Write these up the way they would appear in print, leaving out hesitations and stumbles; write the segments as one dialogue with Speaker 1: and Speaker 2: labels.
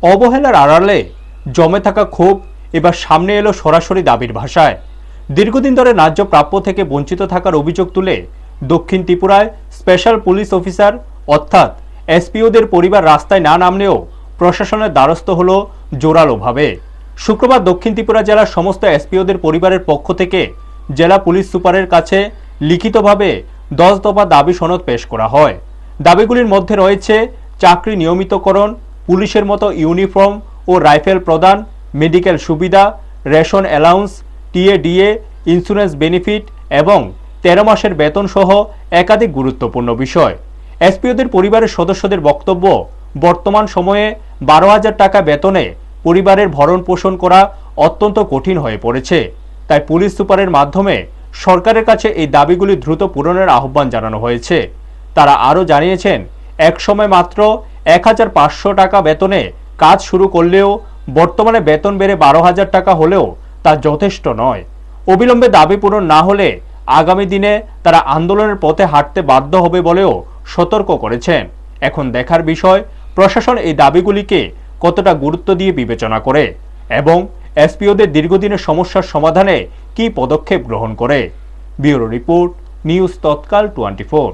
Speaker 1: অবহেলার আড়ালে জমে থাকা ক্ষোভ এবার সামনে এলো সরাসরি দাবির ভাষায়। দীর্ঘদিন ধরে ন্যায্য প্রাপ্য থেকে বঞ্চিত থাকার অভিযোগ তুলে দক্ষিণ ত্রিপুরায় স্পেশাল পুলিশ অফিসার অর্থাৎ এসপিওদের পরিবার রাস্তায় না নামলেও প্রশাসনের দ্বারস্থ হল জোরালোভাবে। শুক্রবার দক্ষিণ ত্রিপুরা জেলার সমস্ত এসপিওদের পরিবারের পক্ষ থেকে জেলা পুলিশ সুপারের কাছে লিখিতভাবে 10 দফা দাবি সনদ পেশ করা হয়। দাবিগুলির মধ্যে রয়েছে চাকরি নিয়মিতকরণ, পুলিশের মতো ইউনিফর্ম ও রাইফেল প্রদান, মেডিকেল সুবিধা, ration allowance, TA DA, insurance benefit এবং 13 মাসের বেতন সহ একাধিক গুরুত্বপূর্ণ বিষয়। এসপিওদের পরিবারের সদস্যদের বক্তব্য, বর্তমান সময়ে 12,000 টাকা বেতনে পরিবারের ভরণ পোষণ করা অত্যন্ত কঠিন হয়ে পড়েছে। তাই পুলিশ সুপারের মাধ্যমে সরকারের কাছে এই দাবিগুলি দ্রুত পূরণের আহ্বান জানানো হয়েছে। তারা আরও জানিয়েছেন, একসময় মাত্র 1,500 টাকা বেতনে কাজ শুরু করলেও বর্তমানে বেতন বেড়ে 12,000 টাকা হলেও তা যথেষ্ট নয়। অবিলম্বে দাবি পূরণ না হলে আগামী দিনে তারা আন্দোলনের পথে হাঁটতে বাধ্য হবে বলেও সতর্ক করেছেন। এখন দেখার বিষয় প্রশাসন এই দাবিগুলিকে কতটা গুরুত্ব দিয়ে বিবেচনা করে এবং এসপিওদের দীর্ঘদিনের সমস্যার সমাধানে কি পদক্ষেপ গ্রহণ করে। ব্যুরো রিপোর্ট, নিউজ তৎকাল 24।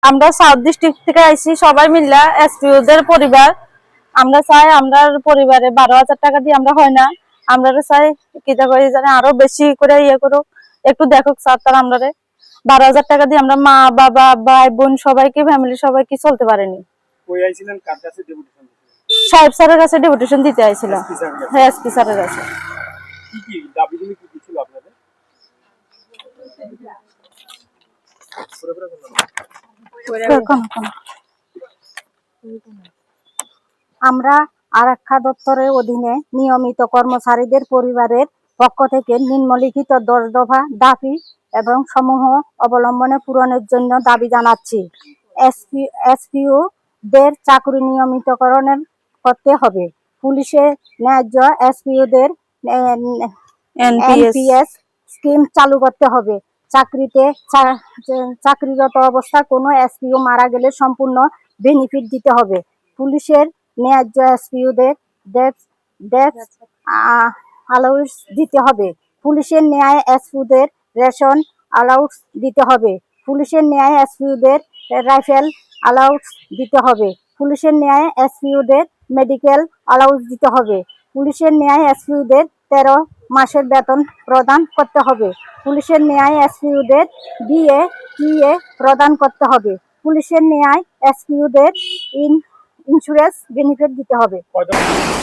Speaker 2: আমরা সাউথ ডিস্ট্রিক্ট থেকে আইছি, সবাই মিল্লা এসপিওদের পরিবার। আমরা চাই আমরা পরিবারে 12,000 টাকা দিয়ে আমরা হয় না, আমরা চাই কিতা করে জানে আরো বেশি করে ইয়ে করুক, একটু দেখুক স্যার। তারা আমরা 12,000 টাকা দিয়ে আমরা মা বাবা ভাই বোন সবাইকে ফ্যামিলি সবাইকে চলতে পারেনি। সাহেব স্যারের কাছে ডেপুটেশন দিতে আইছিল। হ্যাঁ, এসপি স্যারের কাছে।
Speaker 3: আমরা আরক্ষা দপ্তরের অধীনে নিয়মিত কর্মচারীদের পরিবারের পক্ষ থেকে নিম্নলিখিত 10 দফা দাবি এবং সমূহ অবলম্বনে পূরণের জন্য দাবি জানাচ্ছি। এসপিও দের চাকরি নিয়মিতকরণের করতে হবে। পুলিশের ন্যায্য এসপিওদের এনপিএস স্কিম চালু করতে হবে। চাকরিরত অবস্থায় কোনো এসপিও মারা গেলে সম্পূর্ণ বেনিফিট দিতে হবে। পুলিশের ন্যায্য এসপিওদের ডেথ অ্যালাউন্স দিতে হবে। পুলিশের ন্যায় এসপিওদের রেশন অ্যালাউন্স দিতে হবে। পুলিশের ন্যায় এসপিওদের রাইফেল অ্যালাউন্স দিতে হবে। পুলিশের ন্যায় এসপিওদের মেডিকেল অ্যালাউন্স দিতে হবে। পুলিশের ন্যায় এসপিওদের 13 মাসের বেতন প্রদান করতে হবে। পুলিশের ন্যায় এসপিওদের ডিএ টিএ প্রদান করতে হবে। পুলিশের ন্যায় এসপিওদের ইন্স্যুরেন্স বেনিফিট দিতে হবে।